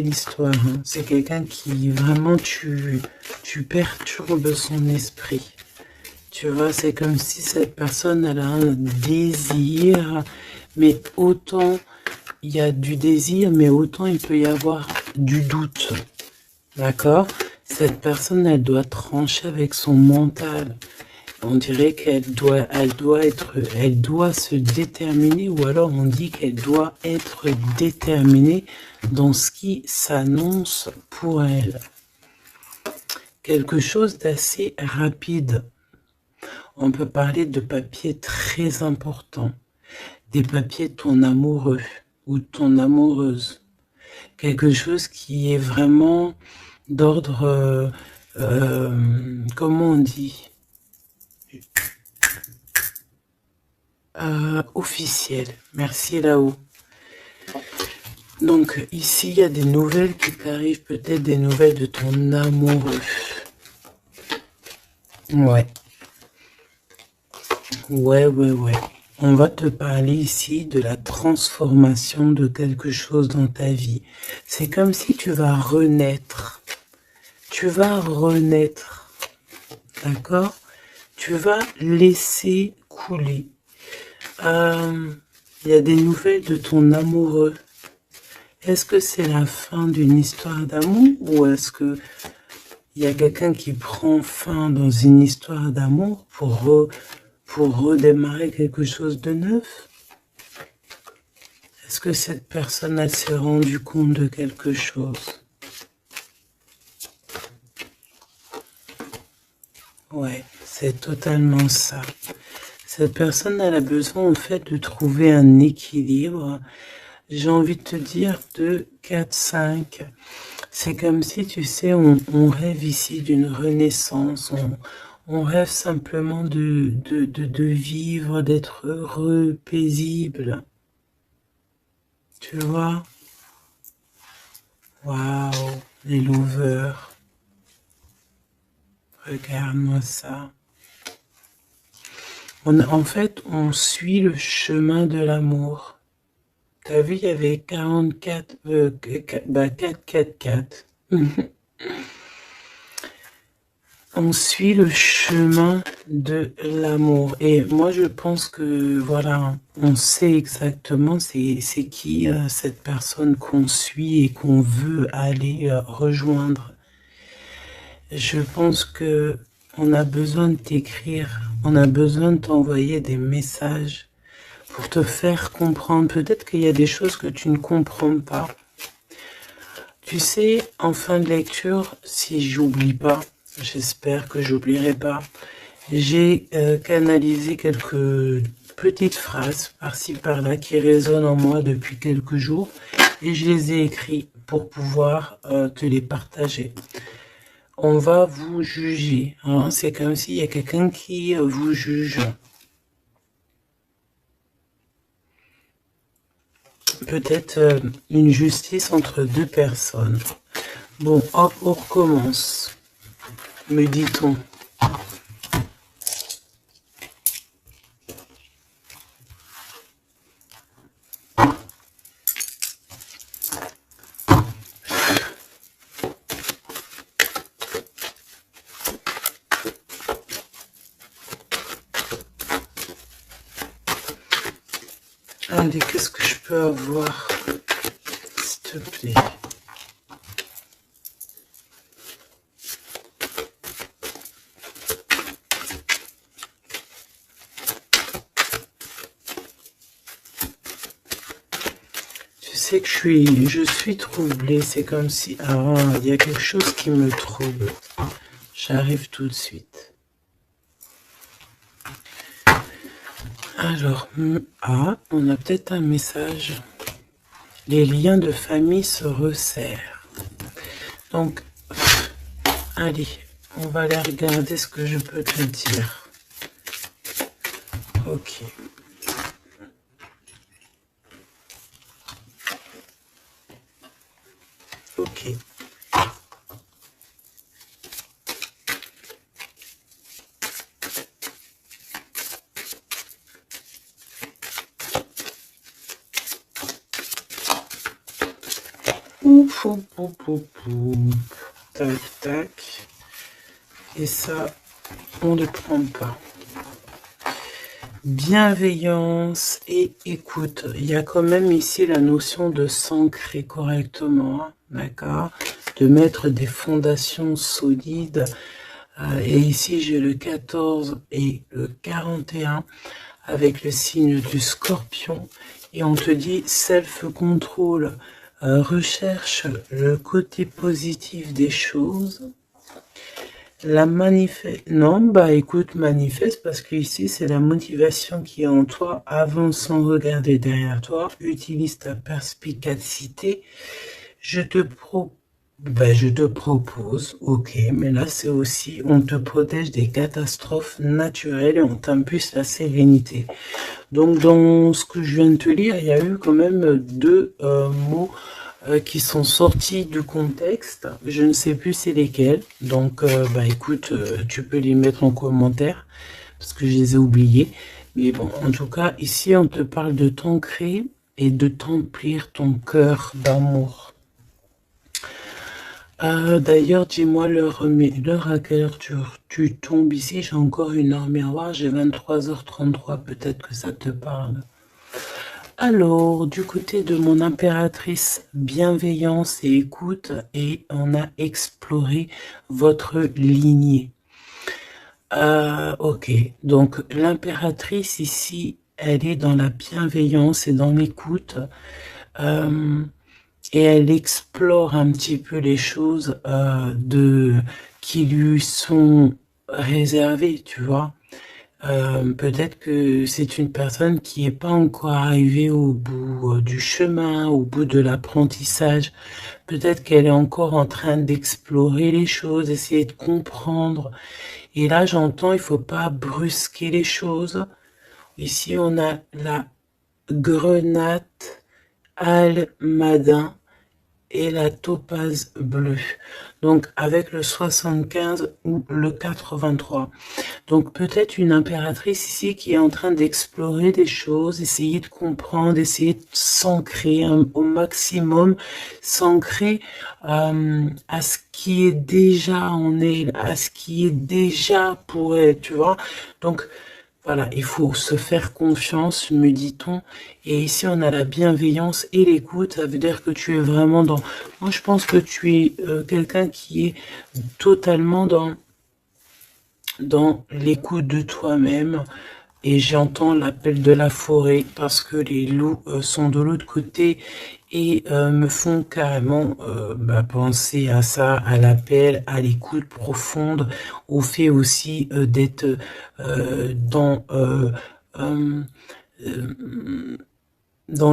l'histoire, hein. C'est quelqu'un qui vraiment tu perturbes son esprit. Tu vois, c'est comme si cette personne elle a un désir, mais autant il y a du désir, mais autant il peut y avoir du doute. D'accord? Cette personne, elle doit trancher avec son mental. On dirait elle doit se déterminer, ou alors on dit qu'elle doit être déterminée dans ce qui s'annonce pour elle. Quelque chose d'assez rapide. On peut parler de papiers très importants, des papiers de ton amoureux ou de ton amoureuse. Quelque chose qui est vraiment d'ordre, comment on dit, officiel. Merci là-haut. Donc ici, il y a des nouvelles qui t'arrivent, peut-être des nouvelles de ton amoureux. Ouais. Ouais. On va te parler ici de la transformation de quelque chose dans ta vie. C'est comme si tu vas renaître. Tu vas renaître. D'accord? Tu vas laisser couler. Il y a des nouvelles de ton amoureux. Est-ce que c'est la fin d'une histoire d'amour ou est-ce que il y a quelqu'un qui prend fin dans une histoire d'amour pour redémarrer quelque chose de neuf? Est-ce que cette personne elle s'est rendue compte de quelque chose? Ouais, c'est totalement ça. Cette personne elle a besoin en fait de trouver un équilibre. J'ai envie de te dire de 4-5. C'est comme si, tu sais, on rêve ici d'une renaissance, on rêve simplement de vivre, d'être heureux, paisible. Tu vois? Waouh, les lovers. Regarde-moi ça. En fait, on suit le chemin de l'amour. T'as vu, il y avait 44, 4. On suit le chemin de l'amour. Et moi, je pense que, voilà, on sait exactement c'est qui cette personne qu'on suit et qu'on veut aller rejoindre. Je pense que on a besoin de t'écrire, on a besoin de t'envoyer des messages pour te faire comprendre. Peut-être qu'il y a des choses que tu ne comprends pas. Tu sais, en fin de lecture, si j'oublie pas, j'espère que j'oublierai pas, j'ai canalisé quelques petites phrases par-ci par-là qui résonnent en moi depuis quelques jours et je les ai écrites pour pouvoir te les partager. On va vous juger, hein. C'est comme s'il y a quelqu'un qui vous juge. Peut-être une justice entre deux personnes. Bon, hop, on recommence, me dit-on. Allez, qu'est-ce que je peux avoir, s'il te plaît? Tu sais que je suis troublée, c'est comme si, il y a quelque chose qui me trouble. J'arrive tout de suite. Alors, on a peut-être un message. Les liens de famille se resserrent. Donc, allez, on va aller regarder ce que je peux te dire. Ok. Ok. Ouf. Pou, pou, pou, pou. Tac, tac. Et ça, on ne prend pas. Bienveillance et écoute. Il y a quand même ici la notion de s'ancrer correctement, hein, d'accord? De mettre des fondations solides. Et ici, j'ai le 14 et le 41 avec le signe du Scorpion. Et on te dit self-control. Recherche le côté positif des choses. La manifeste, non, bah écoute, manifeste, parce que ici c'est la motivation qui est en toi, avance sans regarder derrière toi, utilise ta perspicacité, je te propose, ok, mais là c'est aussi, on te protège des catastrophes naturelles et on t'impulse la sérénité. Donc dans ce que je viens de te lire, il y a eu quand même deux mots qui sont sortis du contexte, je ne sais plus c'est lesquels, donc bah écoute, tu peux les mettre en commentaire, parce que je les ai oubliés, mais bon, en tout cas, ici on te parle de t'ancrer et de t'emplir ton cœur d'amour. D'ailleurs, dis-moi l'heure à quelle heure tu tombes ici, j'ai encore une heure miroir, j'ai 23h33, peut-être que ça te parle. Alors, du côté de mon impératrice, bienveillance et écoute, et on a exploré votre lignée. Ok, donc l'impératrice ici, elle est dans la bienveillance et dans l'écoute, et elle explore un petit peu les choses qui lui sont réservées, tu vois. Peut-être que c'est une personne qui n'est pas encore arrivée au bout du chemin, au bout de l'apprentissage. Peut-être qu'elle est encore en train d'explorer les choses, essayer de comprendre. Et là, j'entends, il faut pas brusquer les choses. Ici, on a la grenade almadin et la topaze bleue. Donc, avec le 75 ou le 83. Donc, peut-être une impératrice ici qui est en train d'explorer des choses, essayer de comprendre, essayer de s'ancrer au maximum, s'ancrer à ce qui est déjà en elle, à ce qui est déjà pour elle, tu vois. Donc, voilà, il faut se faire confiance, me dit-on. Et ici, on a la bienveillance et l'écoute. Ça veut dire que tu es vraiment dans... Moi, je pense que tu es quelqu'un qui est totalement dans l'écoute de toi-même. Et j'entends l'appel de la forêt parce que les loups sont de l'autre côté et me font carrément penser à ça, à l'appel, à l'écoute profonde, au fait aussi d'être dans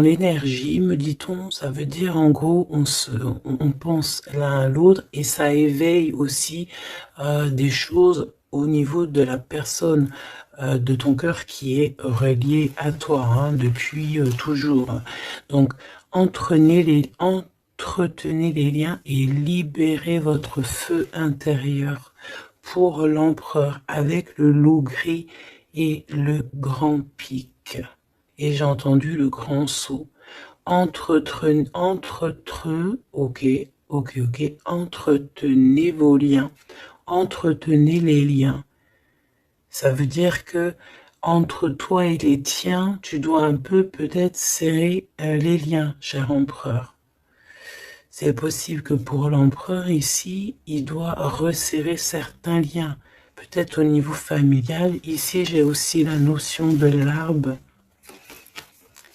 l'énergie, me dit-on. Ça veut dire en gros on pense l'un à l'autre et ça éveille aussi des choses au niveau de la personne de ton cœur qui est relié à toi hein, depuis toujours. Donc entretenez les liens et libérez votre feu intérieur pour l'empereur avec le loup gris et le grand pic. Et j'ai entendu le grand saut. Entretenez vos liens. Entretenez les liens. Ça veut dire que entre toi et les tiens, tu dois un peu peut-être serrer les liens, cher empereur. C'est possible que pour l'empereur ici, il doit resserrer certains liens. Peut-être au niveau familial. Ici, j'ai aussi la notion de l'arbre.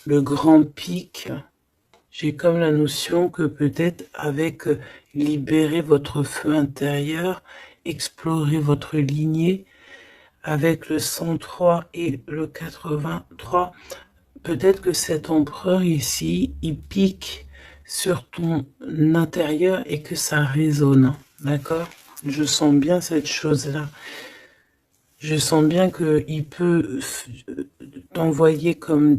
Le grand pic, j'ai comme la notion que peut-être avec libérer votre feu intérieur, explorer votre lignée, avec le 103 et le 83, peut-être que cet empereur ici, il pique sur ton intérieur et que ça résonne, d'accord? Je sens bien cette chose-là. Je sens bien qu'il peut t'envoyer comme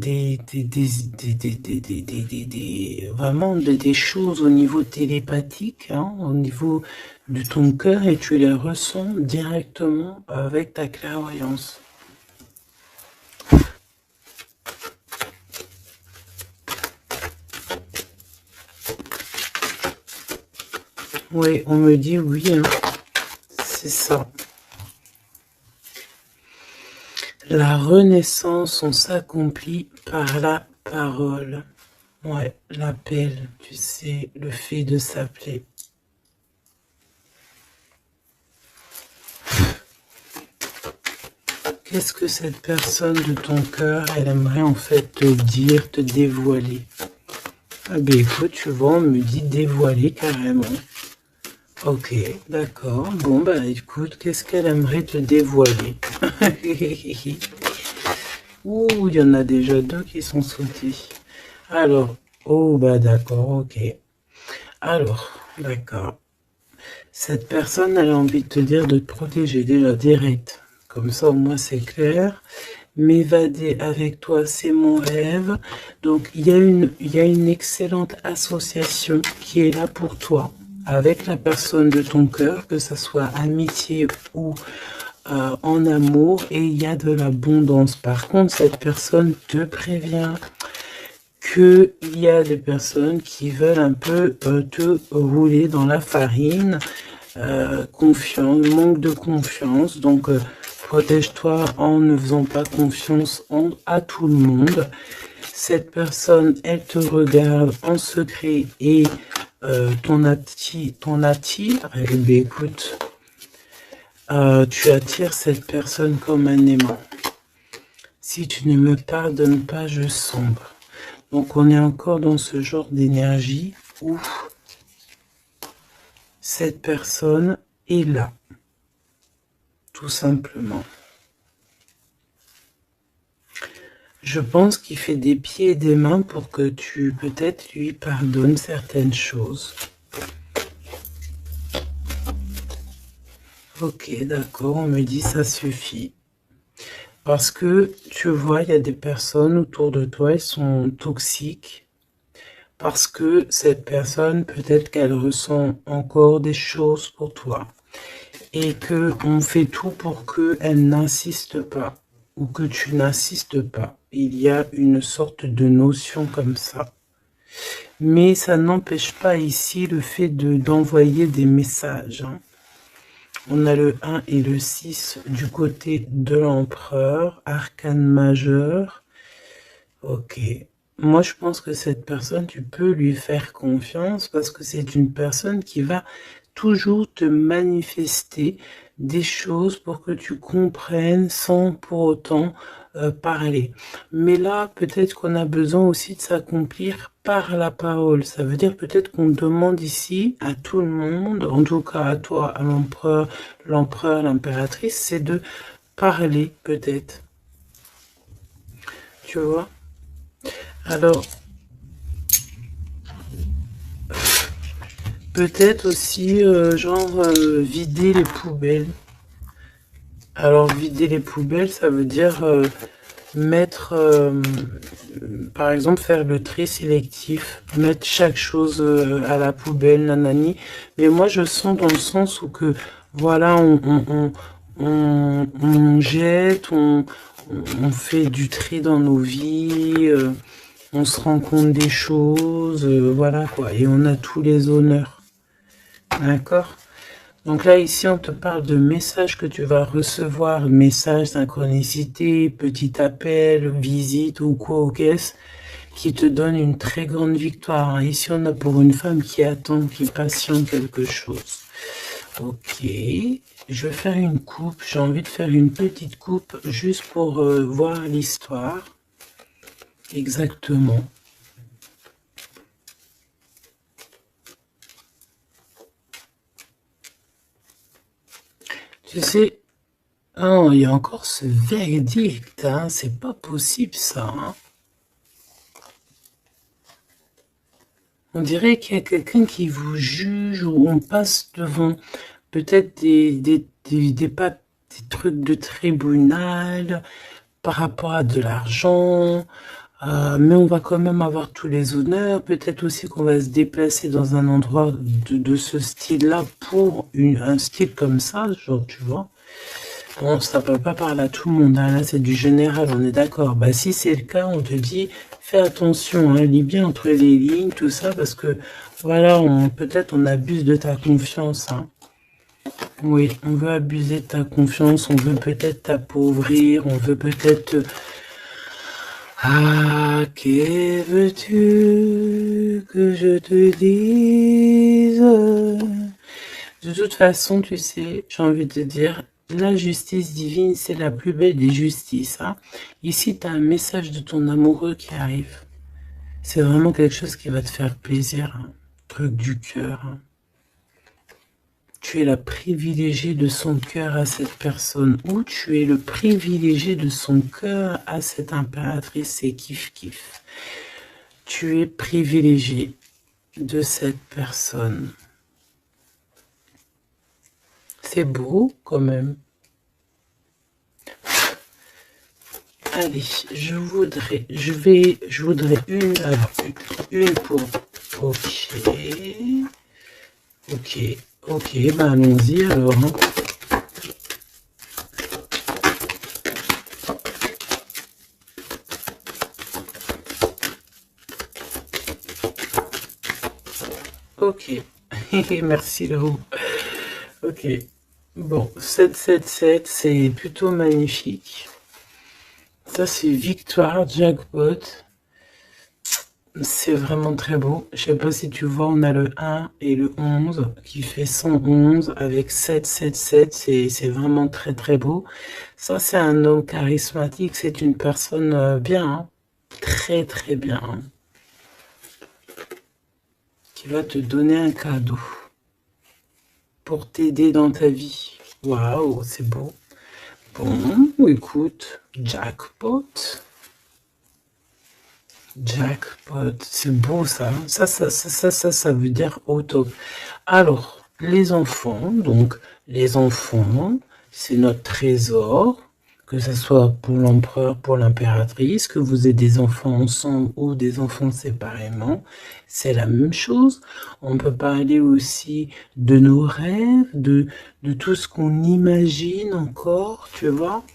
vraiment des choses au niveau télépathique, hein, au niveau de ton cœur et tu les ressens directement avec ta clairvoyance. Oui, on me dit oui, hein. C'est ça. La renaissance, on s'accomplit par la parole. Ouais, l'appel, tu sais, le fait de s'appeler. Qu'est-ce que cette personne de ton cœur, elle aimerait en fait te dire, te dévoiler? Ah ben écoute, tu vois, on me dit dévoiler carrément. Ok, d'accord. Bon, bah écoute, qu'est-ce qu'elle aimerait te dévoiler? Ouh, il y en a déjà deux qui sont sautés. Alors, oh, bah d'accord, ok. Alors, d'accord. Cette personne, elle a envie de te dire de te protéger déjà direct. Comme ça, au moins, c'est clair. M'évader avec toi, c'est mon rêve. Donc, il y a une excellente association qui est là pour toi, avec la personne de ton cœur, que ce soit amitié ou en amour, et il y a de l'abondance. Par contre, cette personne te prévient qu'il y a des personnes qui veulent un peu te rouler dans la farine, confiance, manque de confiance, donc protège-toi en ne faisant pas confiance à tout le monde. Cette personne, elle te regarde en secret et ton attire, eh bien, écoute, tu attires cette personne comme un aimant. Si tu ne me pardonnes pas, je sombre. Donc on est encore dans ce genre d'énergie où cette personne est là, tout simplement. Je pense qu'il fait des pieds et des mains pour que tu peut-être lui pardonnes certaines choses. Ok, d'accord, on me dit ça suffit. Parce que, tu vois, il y a des personnes autour de toi, elles sont toxiques. Parce que cette personne, peut-être qu'elle ressent encore des choses pour toi. Et que on fait tout pour qu'elle n'insiste pas. Ou que tu n'insistes pas. Il y a une sorte de notion comme ça. Mais ça n'empêche pas ici le fait d'envoyer des messages. Hein. On a le 1 et le 6 du côté de l'empereur, arcane majeur. Ok. Moi, je pense que cette personne, tu peux lui faire confiance parce que c'est une personne qui va toujours te manifester des choses pour que tu comprennes sans pour autant parler. Mais là, peut-être qu'on a besoin aussi de s'accomplir par la parole. Ça veut dire peut-être qu'on demande ici à tout le monde, en tout cas à toi, à l'empereur, l'impératrice, c'est de parler peut-être. Tu vois? Alors, peut-être aussi, vider les poubelles. Alors, vider les poubelles, ça veut dire mettre, par exemple, faire le tri sélectif, mettre chaque chose à la poubelle, nanani. Mais moi, je sens dans le sens où que, voilà, on jette, on fait du tri dans nos vies, on se rend compte des choses, voilà quoi, et on a tous les honneurs, d'accord? Donc là, ici, on te parle de messages que tu vas recevoir, messages, synchronicité, petit appel, visite ou quoi au caisse, qui te donne une très grande victoire. Ici, on a pour une femme qui attend, qui patiente quelque chose. Ok, je vais faire une coupe, j'ai envie de faire une petite coupe juste pour voir l'histoire. Exactement. Tu sais, oh, il y a encore ce verdict, hein, c'est pas possible ça. Hein. On dirait qu'il y a quelqu'un qui vous juge ou on passe devant peut-être des trucs de tribunal par rapport à de l'argent, mais on va quand même avoir tous les honneurs. Peut-être aussi qu'on va se déplacer dans un endroit de ce style-là pour un style comme ça, genre, tu vois. Bon, ça peut pas parler à tout le monde, hein. Là c'est du général, on est d'accord. Bah si c'est le cas, on te dit, fais attention, hein, lis bien entre les lignes, tout ça, parce que Voilà, peut-être on abuse de ta confiance. Hein. Oui, on veut abuser de ta confiance, on veut peut-être t'appauvrir, on veut peut-être... Ah, que veux-tu que je te dise? De toute façon, tu sais, j'ai envie de te dire, la justice divine, c'est la plus belle des justices. Hein. Ici, tu as un message de ton amoureux qui arrive. C'est vraiment quelque chose qui va te faire plaisir. Hein. Truc du cœur. Hein. Tu es la privilégiée de son cœur à cette personne. Ou tu es le privilégié de son cœur à cette impératrice. C'est kiff-kiff. Tu es privilégié de cette personne. C'est beau quand même. Allez, je voudrais une pour... Ok, bah allons-y alors. Hein. Ok, merci Lou. Ok, bon, 777, c'est plutôt magnifique. Ça, c'est victoire, jackpot. C'est vraiment très beau. Je sais pas si tu vois, on a le 1 et le 11 qui fait 111 avec 777. C'est vraiment très très beau. Ça, c'est un homme charismatique. C'est une personne bien. Hein. Très très bien. Hein. Qui va te donner un cadeau. Pour t'aider dans ta vie. Waouh, c'est beau. Bon, écoute, jackpot. Jackpot, c'est beau ça. Ça veut dire au top. Alors, les enfants, c'est notre trésor, que ce soit pour l'empereur, pour l'impératrice, que vous ayez des enfants ensemble ou des enfants séparément, c'est la même chose. On peut parler aussi de nos rêves, de tout ce qu'on imagine encore, tu vois.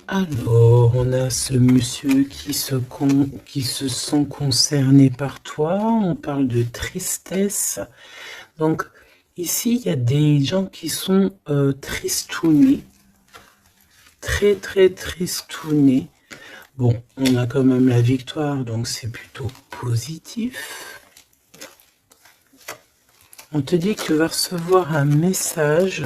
Alors, on a ce monsieur qui se sent concerné par toi. On parle de tristesse. Donc, ici, il y a des gens qui sont tristounés. Très, très tristounés. Bon, on a quand même la victoire, donc c'est plutôt positif. On te dit que tu vas recevoir un message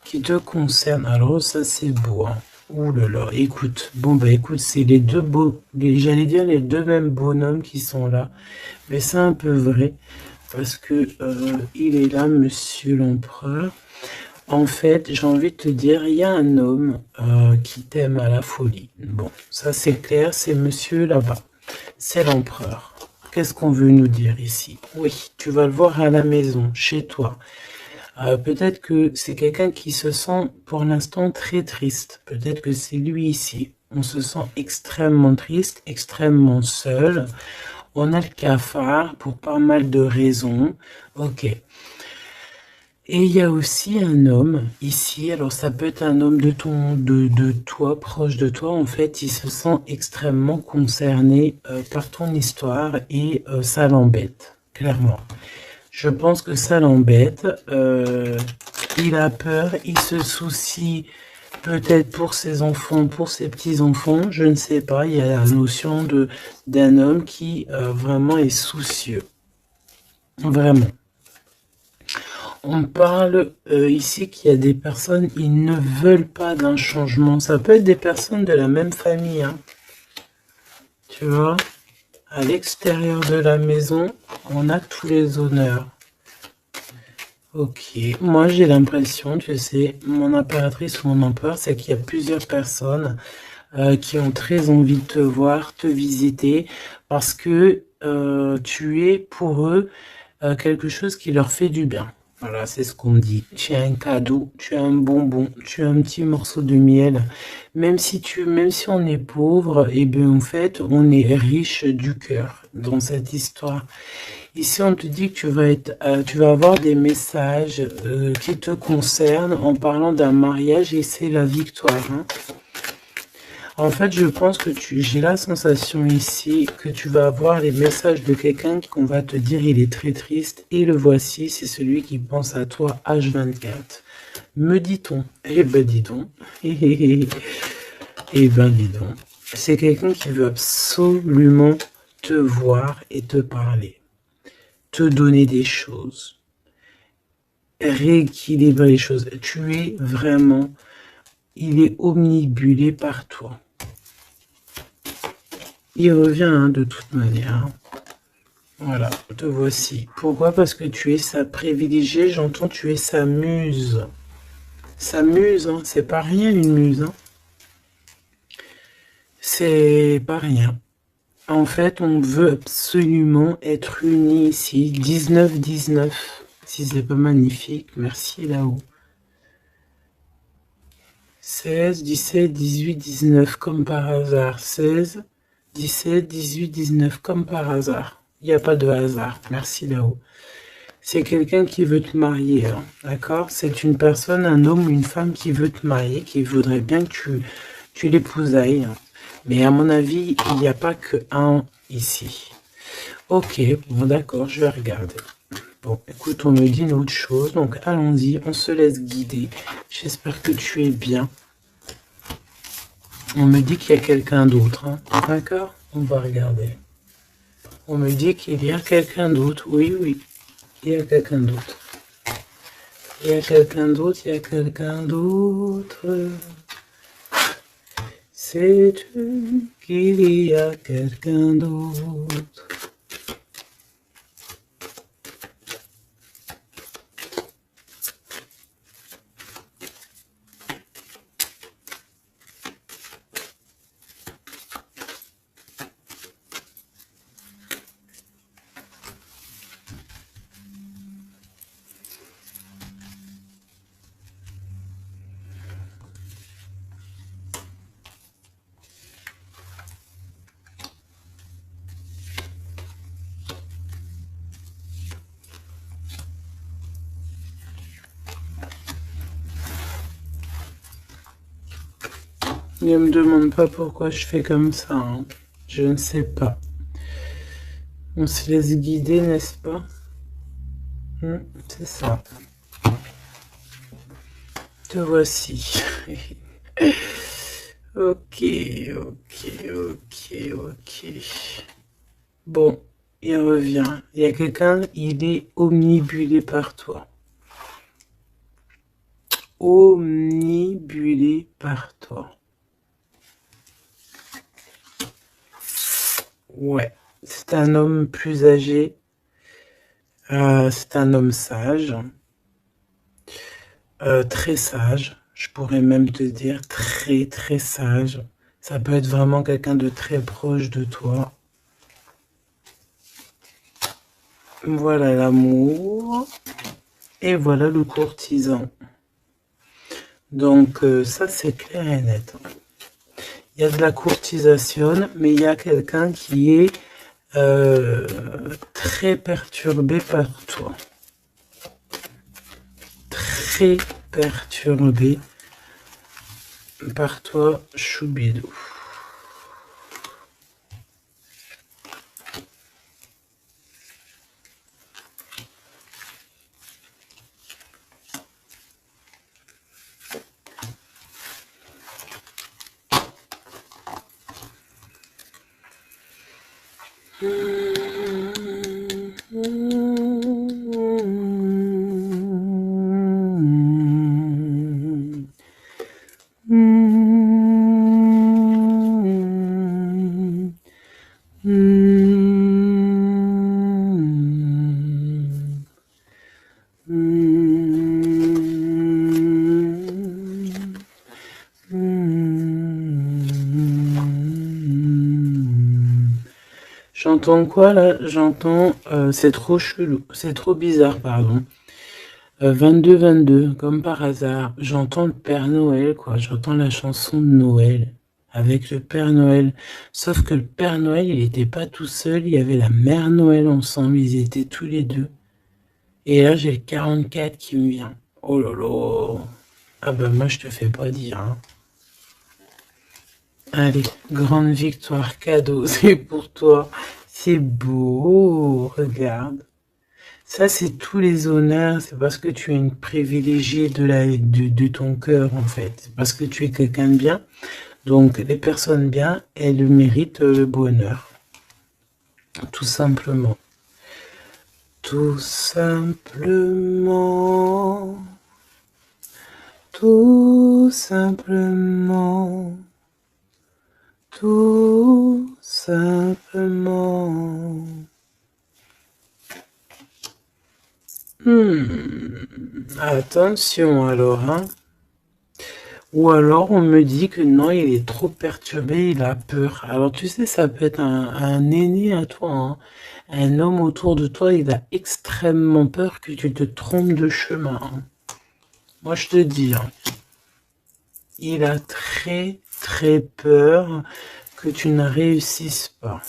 qui te concerne. Alors, ça, c'est beau, hein. Ouh là là, écoute, bon bah écoute, c'est les deux j'allais dire les deux mêmes bonhommes qui sont là, mais c'est un peu vrai, parce que il est là, monsieur l'empereur. En fait, j'ai envie de te dire, il y a un homme qui t'aime à la folie. Bon, ça c'est clair, c'est monsieur là-bas, c'est l'empereur. Qu'est-ce qu'on veut nous dire ici? Oui, tu vas le voir à la maison, chez toi. Peut-être que c'est quelqu'un qui se sent pour l'instant très triste. Peut-être que c'est lui ici. On se sent extrêmement triste, extrêmement seul. On a le cafard pour pas mal de raisons. Ok. Et il y a aussi un homme ici. Alors ça peut être un homme de toi, proche de toi. En fait, il se sent extrêmement concerné par ton histoire et ça l'embête, clairement. Je pense que ça l'embête. Il a peur, il se soucie peut-être pour ses enfants, pour ses petits-enfants, je ne sais pas. Il y a la notion d'un homme qui vraiment est soucieux. Vraiment. On parle ici qu'il y a des personnes, ils ne veulent pas d'un changement. Ça peut être des personnes de la même famille. Hein. Tu vois ? À l'extérieur de la maison, on a tous les honneurs. Ok, moi j'ai l'impression, tu sais, mon impératrice ou mon empereur, c'est qu'il y a plusieurs personnes qui ont très envie de te voir, te visiter, parce que tu es pour eux quelque chose qui leur fait du bien. Voilà, c'est ce qu'on me dit. Tu as un cadeau, tu as un bonbon, tu as un petit morceau de miel. Même si on est pauvre, et bien en fait, on est riche du cœur dans cette histoire. Ici, on te dit que tu vas avoir des messages qui te concernent en parlant d'un mariage et c'est la victoire. Hein. En fait, je pense que j'ai la sensation ici que tu vas avoir les messages de quelqu'un qu'on va te dire il est très triste. Et le voici, c'est celui qui pense à toi H24. Me dit-on. Eh ben dis donc. Eh ben dis donc. C'est quelqu'un qui veut absolument te voir et te parler. Te donner des choses. Rééquilibrer les choses. Tu es vraiment... Il est omnibulé par toi. Il revient hein, de toute manière. Voilà, te voici. Pourquoi? Parce que tu es sa privilégiée, j'entends tu es sa muse. Sa muse, hein, c'est pas rien une muse. Hein. C'est pas rien. En fait, on veut absolument être unis ici. 19-19. Si c'est pas magnifique, merci là-haut. 16, 17, 18, 19, comme par hasard. 16, 17, 18, 19, comme par hasard. Il n'y a pas de hasard. Merci là-haut. C'est quelqu'un qui veut te marier, hein, d'accord? C'est une personne, un homme ou une femme qui veut te marier, qui voudrait bien que tu l'épousailles. Hein. Mais à mon avis, il n'y a pas que un ici. Ok, bon d'accord, je vais regarder. Bon, écoute, on me dit une autre chose, donc allons-y, on se laisse guider. J'espère que tu es bien. On me dit qu'il y a quelqu'un d'autre, hein, d'accord? On va regarder. On me dit qu'il y a quelqu'un d'autre, oui, oui. Il y a quelqu'un d'autre. Il y a quelqu'un d'autre, il y a quelqu'un d'autre. Sais-tu qu'il y a quelqu'un d'autre? Ne me demande pas pourquoi je fais comme ça. Hein. Je ne sais pas. On se laisse guider, n'est-ce pas? C'est ça. Te voici. Ok, ok, ok, ok. Bon, il revient. Il y a quelqu'un, il est omnibulé par toi. Omnibulé par toi. Ouais, c'est un homme plus âgé. C'est un homme sage. Très sage. Je pourrais même te dire très très sage. Ça peut être vraiment quelqu'un de très proche de toi. Voilà l'amour. Et voilà le courtisan. Donc ça c'est clair et net. Il y a de la courtisation, mais il y a quelqu'un qui est très perturbé par toi. Très perturbé par toi, Choubidou. J'entends quoi là? J'entends c'est trop chelou, c'est trop bizarre, pardon. 22-22, comme par hasard, j'entends le Père Noël, quoi. J'entends la chanson de Noël avec le Père Noël. Sauf que le Père Noël, il n'était pas tout seul, il y avait la Mère Noël ensemble, ils étaient tous les deux. Et là, j'ai le 44 qui me vient. Oh là là. Ah bah moi, je te fais pas dire. Hein. Allez, grande victoire, cadeau, c'est pour toi. C'est beau, regarde. Ça, c'est tous les honneurs, c'est parce que tu es une privilégiée de ton cœur, en fait. C'est parce que tu es quelqu'un de bien. Donc, les personnes bien, elles méritent le bonheur. Tout simplement. Tout simplement. Tout simplement. Tout simplement. Attention alors, hein. Ou alors on me dit que non, il est trop perturbé, il a peur. Alors tu sais, ça peut être un aîné à toi, hein. Un homme autour de toi, il a extrêmement peur que tu te trompes de chemin, hein. Moi je te dis, hein, il a très très peur que tu ne réussisses pas.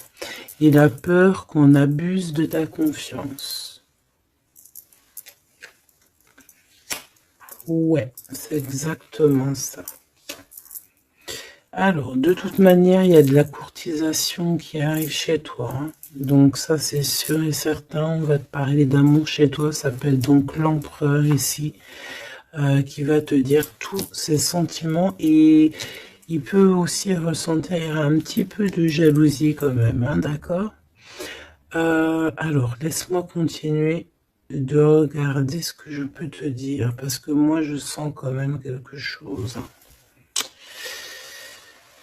Il a peur qu'on abuse de ta confiance. Ouais, c'est exactement ça. Alors, de toute manière, il y a de la courtisation qui arrive chez toi, hein. Donc ça, c'est sûr et certain. On va te parler d'amour chez toi. Ça s'appelle donc l'empereur ici, qui va te dire tous ses sentiments. Et il peut aussi ressentir un petit peu de jalousie quand même, hein, d'accord? Alors, laisse-moi continuer de regarder ce que je peux te dire, parce que moi, je sens quand même quelque chose.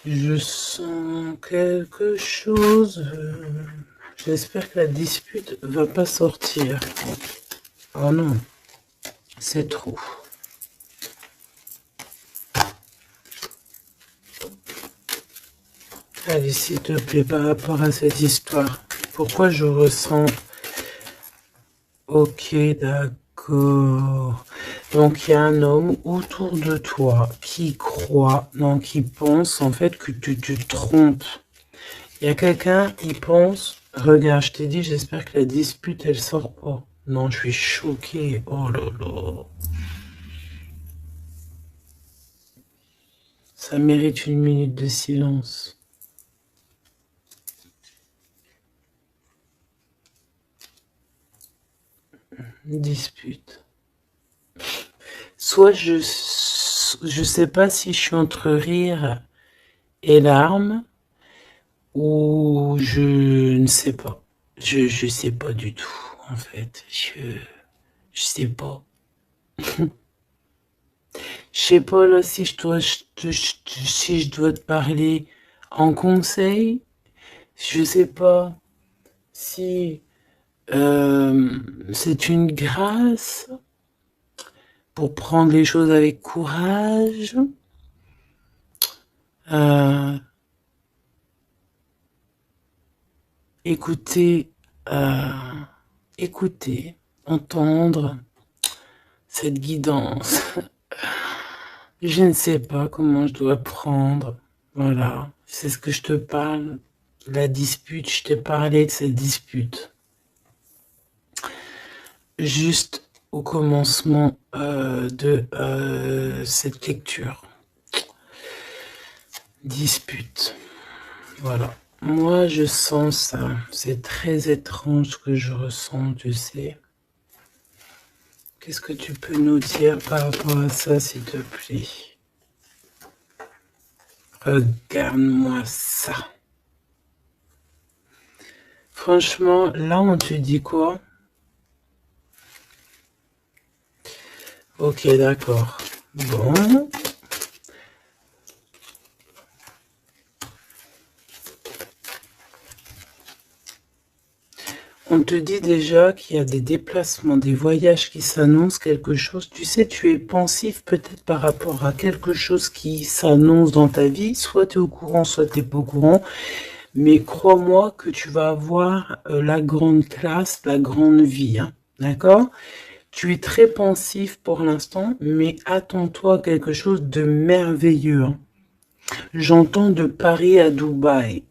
Je sens quelque chose. J'espère que la dispute va pas sortir. Oh non, c'est trop. Allez, s'il te plaît, par rapport à cette histoire, pourquoi je ressens... Ok, d'accord. Donc, il y a un homme autour de toi qui croit, non, qui pense en fait que tu te trompes. Il y a quelqu'un, il pense, regarde, je t'ai dit, j'espère que la dispute, elle sort pas. Non, je suis choquée. Oh là là. Ça mérite une minute de silence. Dispute. Soit je sais pas si je suis entre rire et larmes, ou je ne sais pas. Je sais pas du tout, en fait. Je sais pas. Je sais pas là si si je dois te parler en conseil. Je sais pas si c'est une grâce pour prendre les choses avec courage. Euh, écouter, écouter, entendre cette guidance. Je ne sais pas comment je dois prendre. Voilà, c'est ce que je te parle. La dispute, je t'ai parlé de cette dispute. Juste au commencement de cette lecture. Dispute. Voilà. Moi, je sens ça. C'est très étrange ce que je ressens, tu sais. Qu'est-ce que tu peux nous dire par rapport à ça, s'il te plaît? Regarde-moi ça. Franchement, là, on te dit quoi? Ok, d'accord. Bon. On te dit déjà qu'il y a des déplacements, des voyages qui s'annoncent, quelque chose. Tu sais, tu es pensif peut-être par rapport à quelque chose qui s'annonce dans ta vie. Soit tu es au courant, soit tu n'es pas au courant. Mais crois-moi que tu vas avoir la grande classe, la grande vie. Hein, d'accord? Tu es très pensif pour l'instant, mais attends-toi à quelque chose de merveilleux. Hein. J'entends de Paris à Dubaï.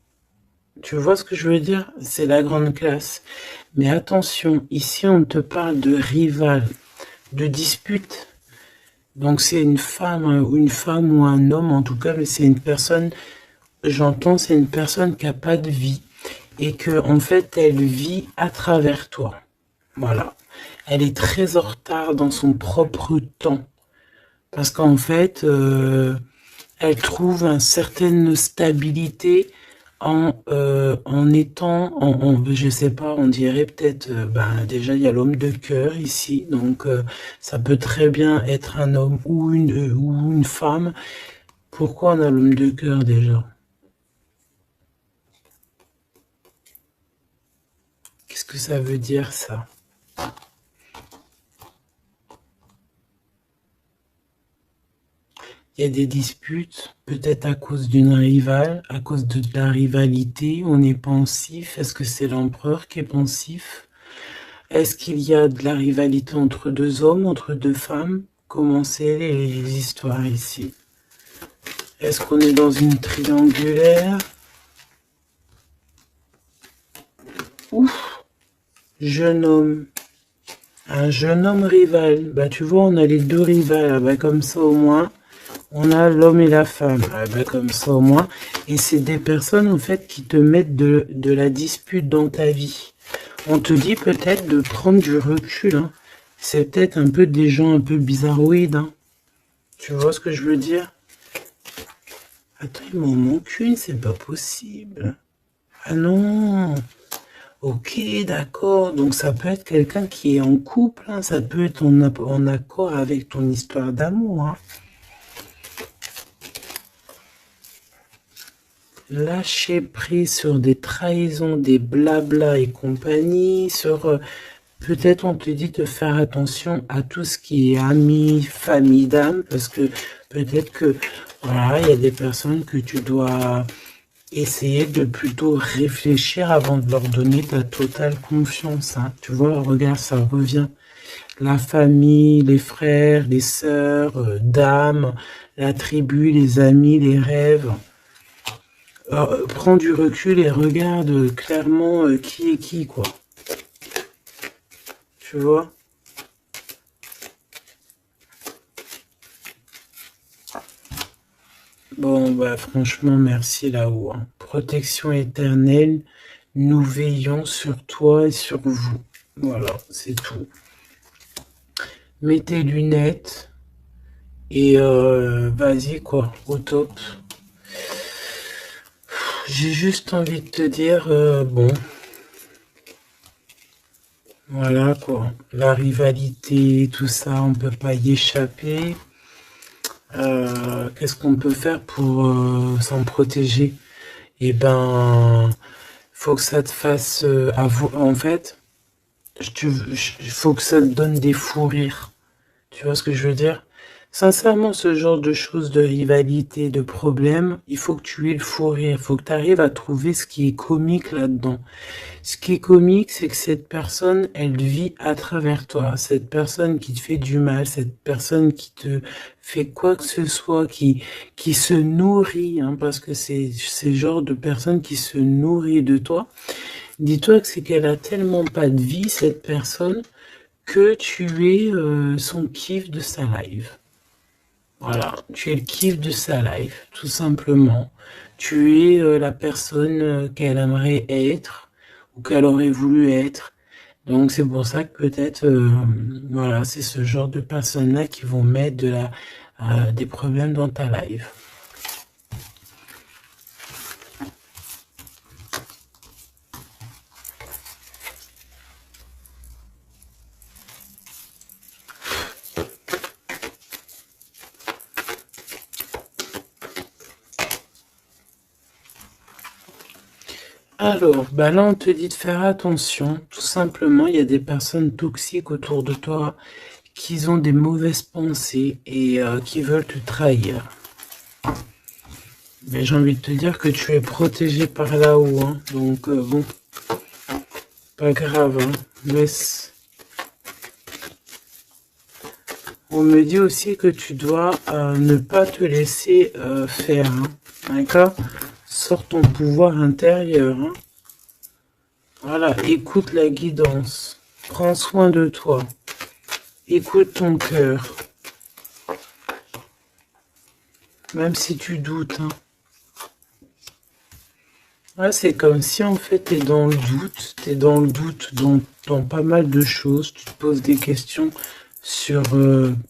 Tu vois ce que je veux dire? C'est la grande classe. Mais attention, ici on te parle de rival, de dispute. Donc c'est une femme ou un homme en tout cas, mais c'est une personne j'entends, c'est une personne qui n'a pas de vie. Et que, en fait, elle vit à travers toi. Voilà. Elle est très en retard dans son propre temps. Parce qu'en fait, elle trouve une certaine stabilité en étant, je sais pas, on dirait peut-être, ben déjà il y a l'homme de cœur ici, donc ça peut très bien être un homme ou une femme. Pourquoi on a l'homme de cœur déjà? Qu'est-ce que ça veut dire ça? Il y a des disputes, peut-être à cause d'une rivale, à cause de la rivalité, on est pensif. Est-ce que c'est l'empereur qui est pensif? Est-ce qu'il y a de la rivalité entre deux hommes, entre deux femmes? Comment c'est les histoires ici? Est-ce qu'on est dans une triangulaire? Ouf, jeune homme. Un jeune homme rival. Bah tu vois, on a les deux rivales. Ah, bah, comme ça au moins. On a l'homme et la femme, ah ben comme ça au moins. Et c'est des personnes en fait qui te mettent de la dispute dans ta vie. On te dit peut-être de prendre du recul. Hein. C'est peut-être un peu des gens un peu bizarroïdes. Hein. Tu vois ce que je veux dire? Attends, il m'en manque une, c'est pas possible. Ah non. Ok, d'accord. Donc ça peut être quelqu'un qui est en couple. Hein. Ça peut être en accord avec ton histoire d'amour. Hein. Lâcher prise sur des trahisons, des blabla et compagnie, sur peut-être on te dit de faire attention à tout ce qui est amis, famille d'âme, parce que peut-être que voilà, il y a des personnes que tu dois essayer de plutôt réfléchir avant de leur donner ta totale confiance. Hein. Tu vois, regarde, ça revient. La famille, les frères, les sœurs, d'âme, la tribu, les amis, les rêves. Prends du recul et regarde clairement qui est qui, quoi. Tu vois? Bon, bah franchement, merci là-haut. Hein. Protection éternelle, nous veillons sur toi et sur vous. Voilà, c'est tout. Mets tes lunettes et vas-y, quoi, au top. J'ai juste envie de te dire, bon, voilà quoi, la rivalité, tout ça, on peut pas y échapper. Qu'est-ce qu'on peut faire pour s'en protéger? Eh ben, faut que ça te fasse en fait, faut que ça te donne des fous rires. Tu vois ce que je veux dire? Sincèrement, ce genre de choses, de rivalité, de problèmes, il faut que tu aies le fou rire. Il faut que tu arrives à trouver ce qui est comique là-dedans. Ce qui est comique, c'est que cette personne, elle vit à travers toi. Cette personne qui te fait du mal, cette personne qui te fait quoi que ce soit, qui se nourrit, hein, parce que c'est ce genre de personne qui se nourrit de toi. Dis-toi que c'est qu'elle a tellement pas de vie, cette personne, que tu es son kiff de sa life. Voilà, tu es le kiff de sa life, tout simplement. Tu es la personne qu'elle aimerait être ou qu'elle aurait voulu être. Donc c'est pour ça que peut-être, voilà, c'est ce genre de personnes-là qui vont mettre des problèmes dans ta life. Alors, bah là, on te dit de faire attention. Tout simplement, il y a des personnes toxiques autour de toi qui ont des mauvaises pensées et qui veulent te trahir. Mais j'ai envie de te dire que tu es protégé par là-haut. Hein. Donc, bon, pas grave. Hein. Laisse. On me dit aussi que tu dois ne pas te laisser faire. Hein. D'accord? Sors ton pouvoir intérieur. Hein. Voilà, écoute la guidance. Prends soin de toi. Écoute ton cœur. Même si tu doutes. Hein. Ouais, c'est comme si en fait tu es dans le doute, tu es dans le doute dans pas mal de choses, tu te poses des questions sur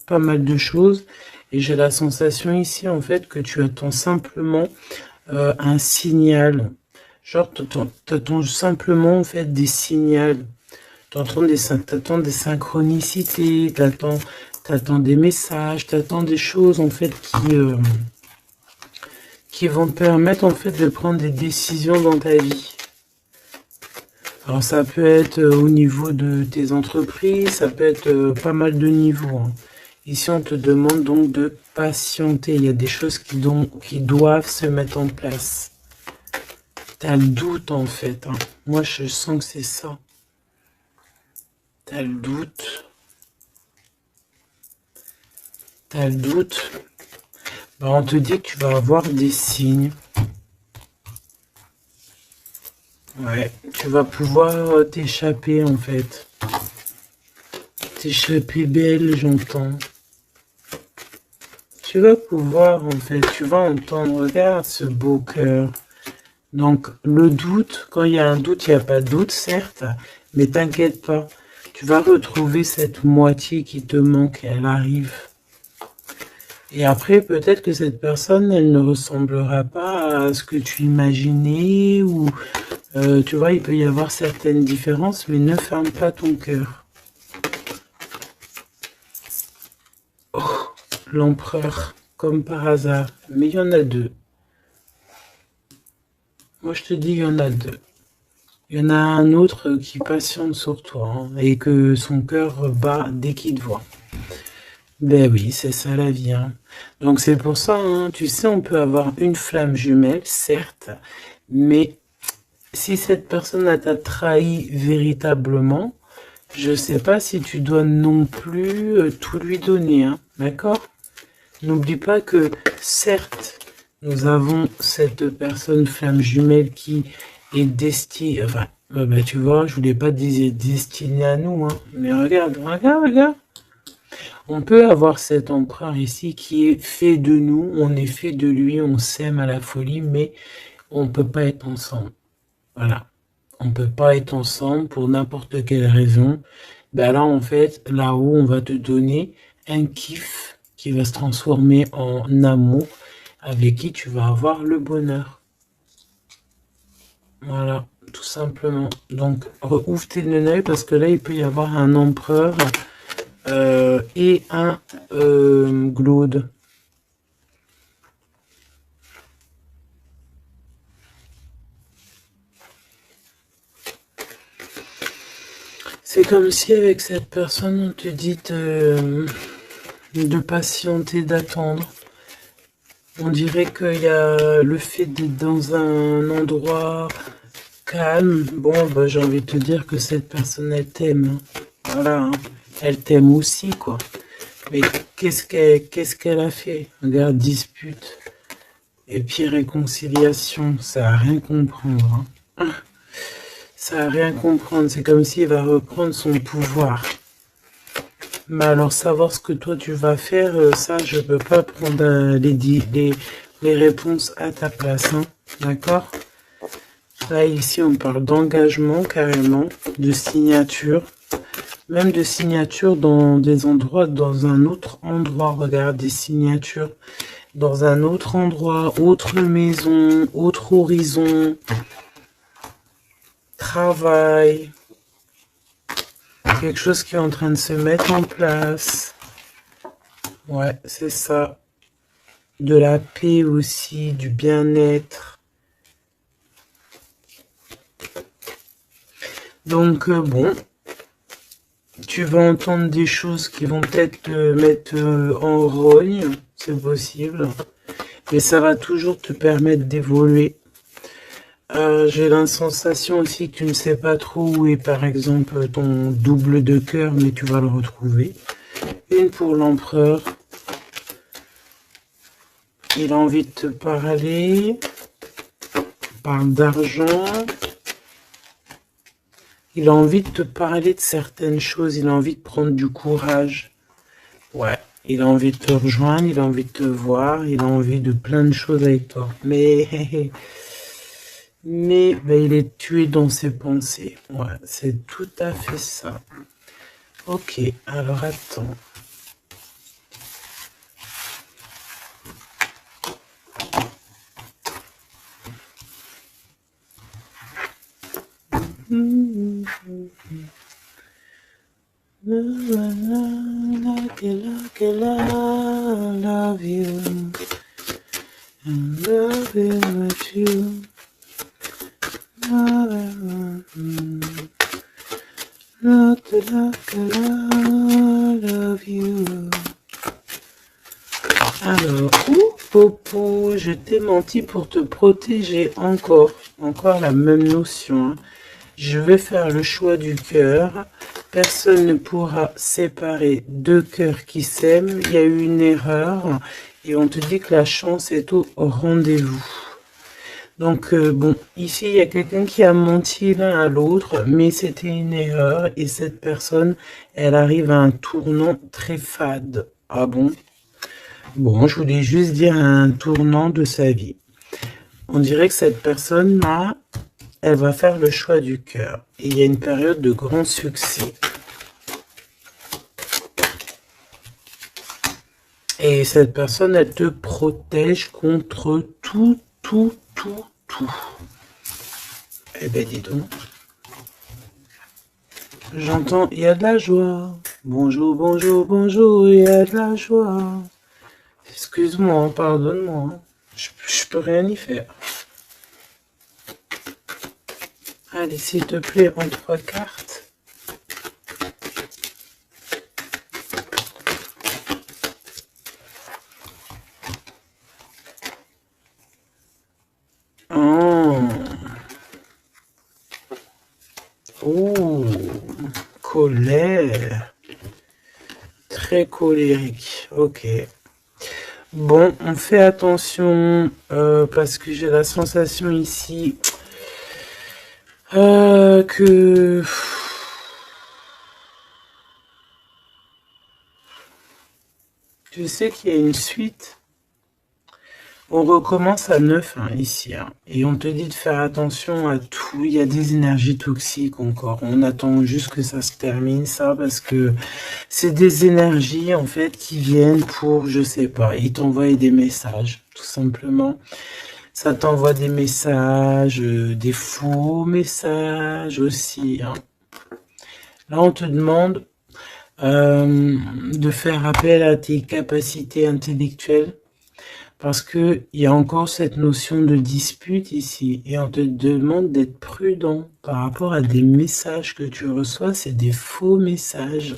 pas mal de choses, et j'ai la sensation ici en fait que tu attends simplement un signal, genre t'attends simplement en fait des signaux, t'attends des synchronicités, t'attends des messages, t'attends des choses en fait qui vont te permettre en fait de prendre des décisions dans ta vie. Alors ça peut être au niveau de tes entreprises, ça peut être pas mal de niveaux, hein. Ici on te demande donc de patienter, il y a des choses qui doivent se mettre en place. T'as le doute en fait, hein. Moi je sens que c'est ça. T'as le doute. T'as le doute. Ben, on te dit que tu vas avoir des signes. Ouais, tu vas pouvoir t'échapper en fait. T'échapper belle, j'entends. Tu vas pouvoir en fait, tu vas entendre, regarde ce beau cœur. Donc le doute, quand il y a un doute, il n'y a pas de doute, certes, mais t'inquiète pas. Tu vas retrouver cette moitié qui te manque, elle arrive. Et après, peut-être que cette personne, elle ne ressemblera pas à ce que tu imaginais, ou tu vois, il peut y avoir certaines différences, mais ne ferme pas ton cœur. Oh, l'empereur, comme par hasard, mais il y en a deux. Moi, je te dis, il y en a deux. Il y en a un autre qui patiente sur toi, hein, et que son cœur bat dès qu'il te voit. Ben oui, c'est ça la vie, hein. Donc c'est pour ça, hein, tu sais, on peut avoir une flamme jumelle, certes, mais si cette personne t'a trahi véritablement, je sais pas si tu dois non plus tout lui donner, hein, d'accord? N'oublie pas que, certes, nous avons cette personne flamme jumelle qui est destinée, enfin, bah, tu vois, je voulais pas dire destinée à nous, hein, mais regarde, regarde, regarde. On peut avoir cet empereur ici qui est fait de nous, on est fait de lui, on s'aime à la folie, mais on ne peut pas être ensemble. Voilà. On ne peut pas être ensemble pour n'importe quelle raison. Ben là, en fait, là-haut, on va te donner un kiff qui va se transformer en amour avec qui tu vas avoir le bonheur. Voilà, tout simplement. Donc, ouvre tes œil parce que là, il peut y avoir un empereur et un Glaude. C'est comme si avec cette personne, on te dit de patienter, d'attendre. On dirait qu'il y a le fait d'être dans un endroit calme. Bon, bah, j'ai envie de te dire que cette personne, elle t'aime, hein. Voilà, hein. Elle t'aime aussi, quoi. Mais qu'est-ce qu'elle a fait? Regarde, dispute. Et puis réconciliation, ça a rien comprendre, hein. Ça a rien comprendre. C'est comme s'il va reprendre son pouvoir. Mais alors, savoir ce que toi tu vas faire, ça, je peux pas prendre les réponses à ta place, hein. D'accord? Là, ici, on parle d'engagement, carrément, de signature. Même de signature dans des endroits, dans un autre endroit. Regarde, des signatures dans un autre endroit, autre maison, autre horizon, travail, quelque chose qui est en train de se mettre en place. Ouais, c'est ça. De la paix aussi, du bien-être. Donc, bon, tu vas entendre des choses qui vont peut-être te mettre en rogne, c'est possible. Mais ça va toujours te permettre d'évoluer. J'ai la sensation aussi que tu ne sais pas trop où est par exemple ton double de cœur, mais tu vas le retrouver. Une pour l'empereur. Il a envie de te parler. Il parle d'argent. Il a envie de te parler de certaines choses. Il a envie de prendre du courage. Ouais. Il a envie de te rejoindre. Il a envie de te voir. Il a envie de plein de choses avec toi. Mais mais ben, il est tué dans ses pensées. Ouais, c'est tout à fait ça. Ok, alors attends. Love you. Love you. Love you. Alors, Popo, je t'ai menti pour te protéger encore. Encore la même notion. Hein. Je vais faire le choix du cœur. Personne ne pourra séparer deux cœurs qui s'aiment. Il y a eu une erreur. Et on te dit que la chance est au rendez-vous. Donc, bon, ici, il y a quelqu'un qui a menti l'un à l'autre, mais c'était une erreur. Et cette personne, elle arrive à un tournant très fade. Ah bon? Bon, je voulais juste dire un tournant de sa vie. On dirait que cette personne-là, elle va faire le choix du cœur. Et il y a une période de grand succès. Et cette personne, elle te protège contre tout. Eh ben, dis donc. J'entends, il y a de la joie. Bonjour, bonjour, bonjour, il y a de la joie. Excuse-moi, pardonne-moi. Je peux rien y faire. Allez, s'il te plaît, en 3 cartes. Oh, colère. Très colérique. Ok. Bon, on fait attention parce que j'ai la sensation ici que je sais qu'il y a une suite. On recommence à neuf hein, ici. Hein, et on te dit de faire attention à tout. Il y a des énergies toxiques encore. On attend juste que ça se termine, ça, parce que c'est des énergies, en fait, qui viennent pour, je sais pas, ils t'envoient des messages, tout simplement. Ça t'envoie des messages, des faux messages aussi. Hein. Là, on te demande de faire appel à tes capacités intellectuelles. Parce que il y a encore cette notion de dispute ici. Et on te demande d'être prudent par rapport à des messages que tu reçois. C'est des faux messages.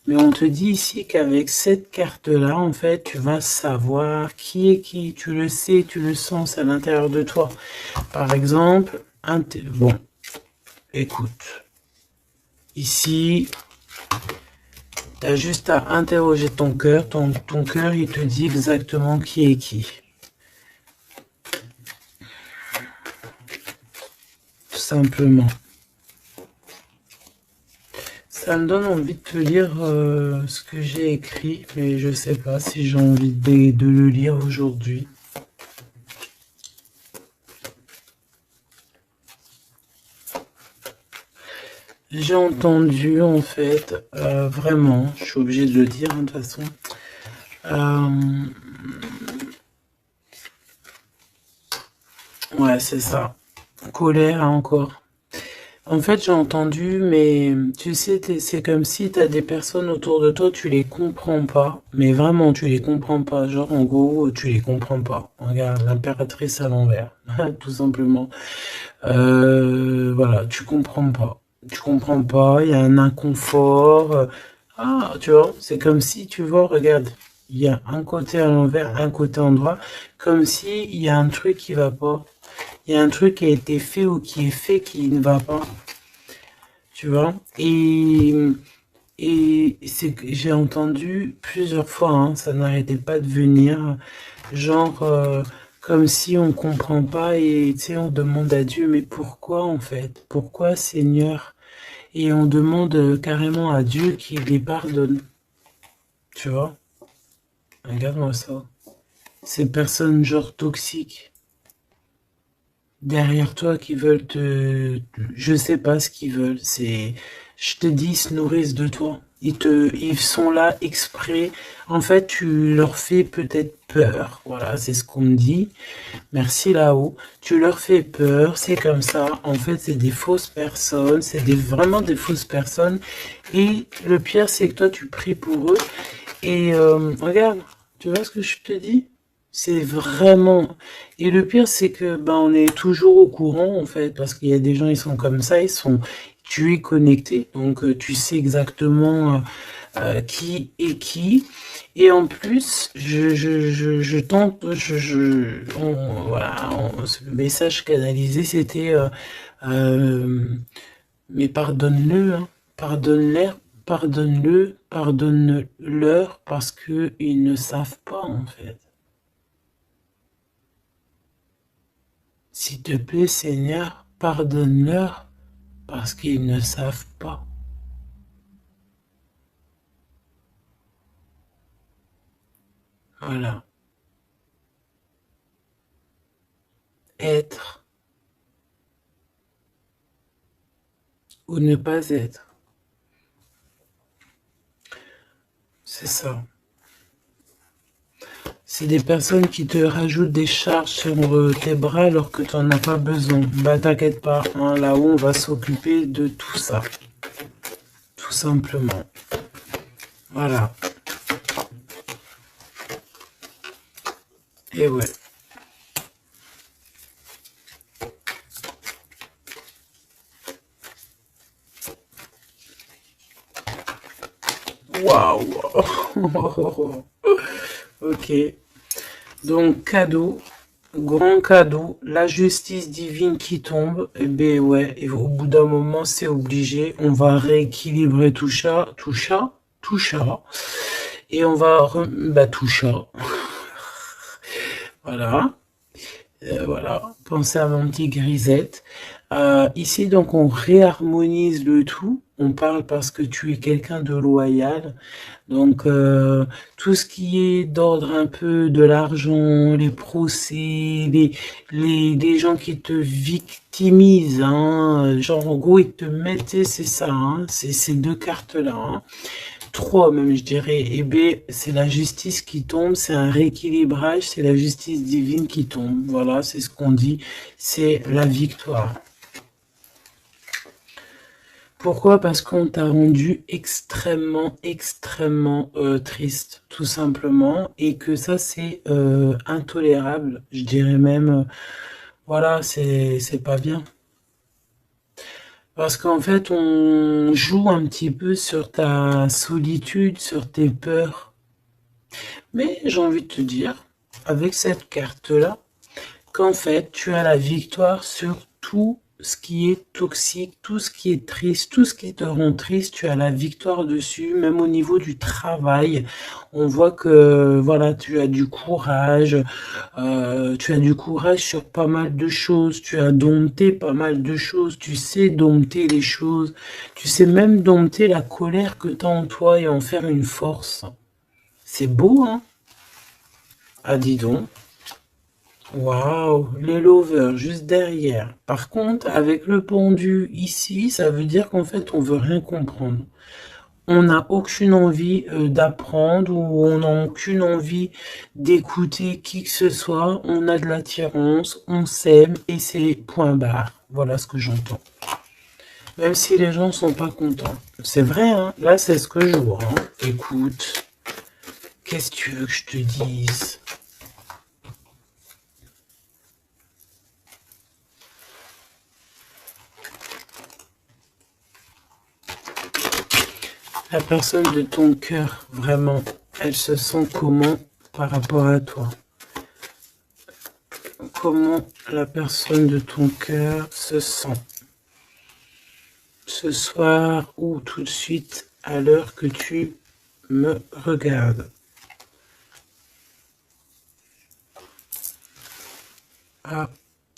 Mais on te dit ici qu'avec cette carte-là, en fait, tu vas savoir qui est qui. Tu le sais, tu le sens à l'intérieur de toi. Par exemple, bon, écoute. Ici, tu as juste à interroger ton cœur. Ton cœur, il te dit exactement qui est qui. Tout simplement. Ça me donne envie de te lire ce que j'ai écrit, mais je sais pas si j'ai envie de le lire aujourd'hui. J'ai entendu, en fait, vraiment, je suis obligée de le dire, hein, de toute façon. Ouais, c'est ça. Colère encore. En fait, j'ai entendu, mais tu sais, c'est comme si tu as des personnes autour de toi, tu les comprends pas. Mais vraiment, tu les comprends pas. Genre, en gros, tu les comprends pas. Regarde, l'impératrice à l'envers, tout simplement. Voilà, tu comprends pas. Tu comprends pas, il y a un inconfort. Ah, tu vois, c'est comme si, tu vois, regarde, il y a un côté à l'envers, un côté en droit, comme si il y a un truc qui va pas. Il y a un truc qui a été fait ou qui est fait qui ne va pas. Tu vois? Et c'est que j'ai entendu plusieurs fois, hein, ça n'arrêtait pas de venir, genre comme si on comprend pas et tu sais on demande à Dieu mais pourquoi en fait? Pourquoi Seigneur? Et on demande carrément à Dieu qu'il les pardonne. Tu vois? Regarde-moi ça. Ces personnes genre toxiques. derrière toi qui veulent je sais pas ce qu'ils veulent. Je te dis, ils se nourrissent de toi. Ils sont là exprès. En fait, tu leur fais peut-être peur. Voilà, c'est ce qu'on me dit. Merci là-haut. Tu leur fais peur, c'est comme ça. En fait, c'est des fausses personnes. Vraiment des fausses personnes. Et le pire, c'est que toi, tu pries pour eux. Et regarde, tu vois ce que je te dis? C'est vraiment... Et le pire, c'est que ben, on est toujours au courant, en fait, parce qu'il y a des gens, ils sont comme ça, tu es connecté, donc tu sais exactement qui est qui. Et en plus, je tente, voilà, ce message canalisé, c'était, euh, mais pardonne-le, hein, pardonne-leur, pardonne-le, pardonne-leur, parce que ils ne savent pas, en fait. S'il te plaît, Seigneur, pardonne-leur, parce qu'ils ne savent pas. Voilà. Être ou ne pas être. C'est ça. C'est des personnes qui te rajoutent des charges sur tes bras alors que tu n'en as pas besoin. Bah t'inquiète pas, hein, là-haut on va s'occuper de tout ça. Tout simplement. Voilà. Et ouais. Waouh. Ok. Donc cadeau. Grand cadeau, la justice divine qui tombe, et ben ouais, et au bout d'un moment c'est obligé, on va rééquilibrer tout ça, et on va, tout ça, voilà, voilà, pensez à mon petit grisette. Ici donc on réharmonise le tout, on parle parce que tu es quelqu'un de loyal, donc tout ce qui est d'ordre un peu de l'argent, les procès, les gens qui te victimisent, hein, genre en gros ils te mettaient, c'est ça, hein, c'est ces deux cartes-là, hein, trois même je dirais, et B c'est la justice qui tombe, c'est un rééquilibrage, c'est la justice divine qui tombe, voilà, c'est ce qu'on dit, c'est la victoire. Pourquoi? Parce qu'on t'a rendu extrêmement, extrêmement triste, tout simplement, et que ça c'est intolérable. Je dirais même, voilà, c'est pas bien. Parce qu'en fait, on joue un petit peu sur ta solitude, sur tes peurs. Mais j'ai envie de te dire, avec cette carte-là, qu'en fait, tu as la victoire sur tout ce qui est toxique, tout ce qui est triste, tout ce qui te rend triste, tu as la victoire dessus, même au niveau du travail. On voit que, voilà, tu as du courage sur pas mal de choses, tu as dompté pas mal de choses, tu sais dompter les choses, tu sais même dompter la colère que tu as en toi et en faire une force. C'est beau, hein? Ah, dis donc. Waouh, les lovers juste derrière. Par contre, avec le pendu ici, ça veut dire qu'en fait, on veut rien comprendre. On n'a aucune envie d'apprendre ou on n'a aucune envie d'écouter qui que ce soit. On a de l'attirance, on s'aime et c'est point barre. Voilà ce que j'entends. Même si les gens sont pas contents. C'est vrai, hein. Là, c'est ce que je vois, hein. Écoute, qu'est-ce que tu veux que je te dise? La personne de ton cœur, vraiment, elle se sent comment par rapport à toi? Comment la personne de ton cœur se sent ce soir ou tout de suite à l'heure que tu me regardes? Ah,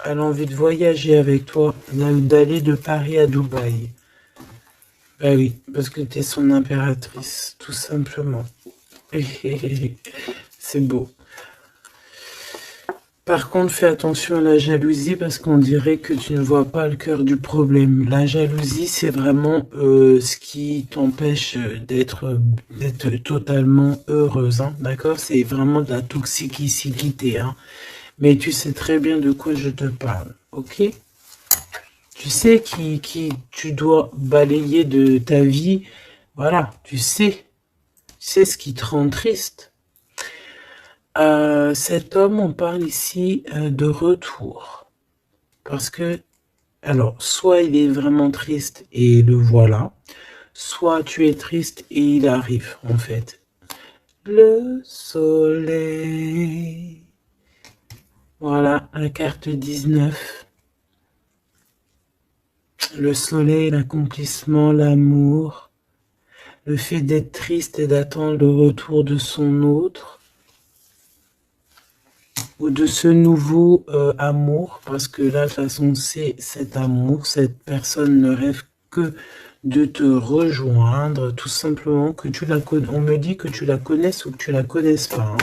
elle a envie de voyager avec toi, d'aller de Paris à Dubaï. Bah oui, parce que tu es son impératrice, tout simplement. C'est beau. Par contre, fais attention à la jalousie parce qu'on dirait que tu ne vois pas le cœur du problème. La jalousie, c'est vraiment ce qui t'empêche d'être totalement heureuse, hein, d'accord? C'est vraiment de la toxicité, hein. Mais tu sais très bien de quoi je te parle, ok? Tu sais qui tu dois balayer de ta vie. Voilà, tu sais ce qui te rend triste. Cet homme, on parle ici de retour. Parce que, alors, soit il est vraiment triste et le voilà, soit tu es triste et il arrive, en fait. Le soleil. Voilà, la carte 19. Le soleil, l'accomplissement, l'amour, le fait d'être triste et d'attendre le retour de son autre, ou de ce nouveau amour, parce que là, de toute façon, c'est cet amour, cette personne ne rêve que de te rejoindre, tout simplement, que tu la connais. On me dit que tu la connaisses ou que tu la connaisses pas, hein.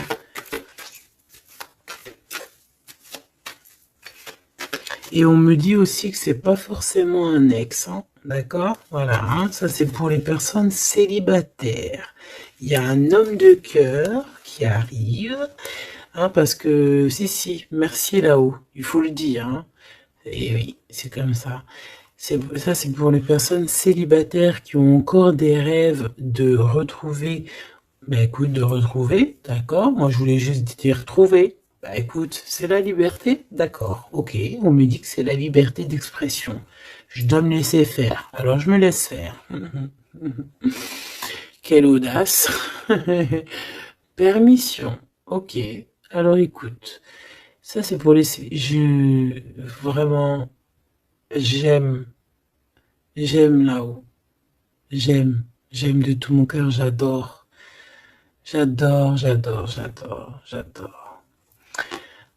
Et on me dit aussi que c'est pas forcément un ex, hein, d'accord? Voilà, hein, ça c'est pour les personnes célibataires. Il y a un homme de cœur qui arrive, hein, parce que, si, merci là-haut, il faut le dire, hein. Et oui, c'est comme ça. Ça, c'est pour les personnes célibataires qui ont encore des rêves de retrouver. Ben écoute, de retrouver, d'accord. Moi, je voulais juste dire trouver. Bah écoute, c'est la liberté, d'accord. Ok, on me dit que c'est la liberté d'expression. Je dois me laisser faire, alors je me laisse faire. Quelle audace. Permission. Ok. Alors écoute, ça c'est pour les... Vraiment, j'aime là-haut. J'aime de tout mon cœur, j'adore. J'adore.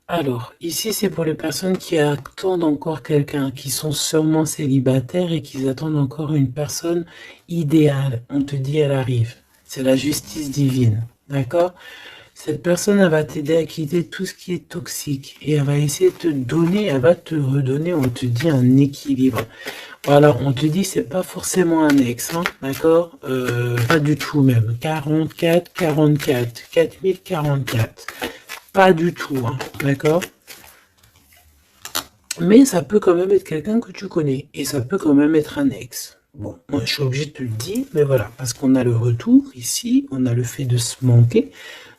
Alors, ici, c'est pour les personnes qui attendent encore quelqu'un, qui sont sûrement célibataires et qui attendent encore une personne idéale. On te dit, elle arrive. C'est la justice divine. D'accord? Cette personne, elle va t'aider à quitter tout ce qui est toxique. Et elle va essayer de te donner, elle va te redonner, on te dit, un équilibre. Voilà, on te dit, c'est pas forcément un ex, hein, d'accord? Pas du tout même. 44, 4044. Pas du tout, hein, d'accord? Mais ça peut quand même être quelqu'un que tu connais. Et ça peut quand même être un ex. Bon, moi je suis obligé de te le dire, mais voilà. Parce qu'on a le retour ici, on a le fait de se manquer,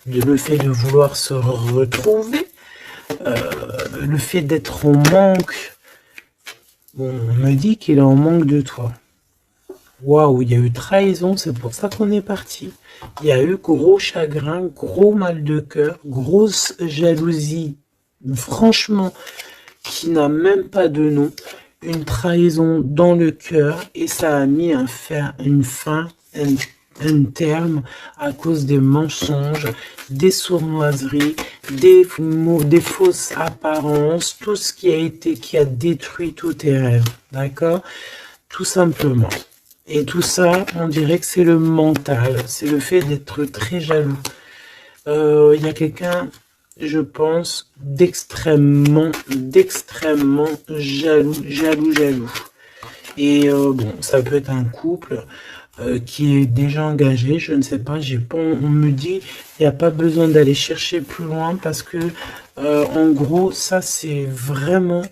le fait de vouloir se retrouver, le fait d'être en manque. Bon, on me dit qu'il est en manque de toi. Waouh, il y a eu trahison, c'est pour ça qu'on est parti. Il y a eu gros chagrin, gros mal de cœur, grosse jalousie, franchement, qui n'a même pas de nom. Une trahison dans le cœur et ça a mis un terme à cause des mensonges, des sournoiseries, des fausses apparences, tout ce qui a détruit tous tes rêves, d'accord? Tout simplement. Et tout ça, on dirait que c'est le mental, c'est le fait d'être très jaloux. Il y a quelqu'un, je pense, d'extrêmement jaloux. Et bon, ça peut être un couple qui est déjà engagé, je ne sais pas, on me dit, il n'y a pas besoin d'aller chercher plus loin parce que, en gros, ça c'est vraiment,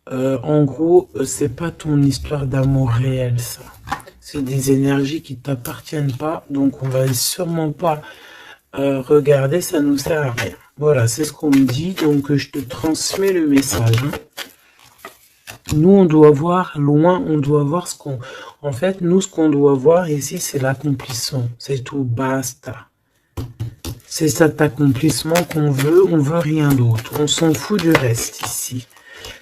en gros, c'est pas ton histoire d'amour réel, ça. C'est des énergies qui t'appartiennent pas, donc on va sûrement pas regarder, ça nous sert à rien. Voilà, c'est ce qu'on me dit, donc je te transmets le message, hein. Nous, on doit voir loin, on doit voir ce qu'on... En fait, nous, ce qu'on doit voir ici, c'est l'accomplissement. C'est tout, basta. C'est cet accomplissement qu'on veut, on veut rien d'autre. On s'en fout du reste ici.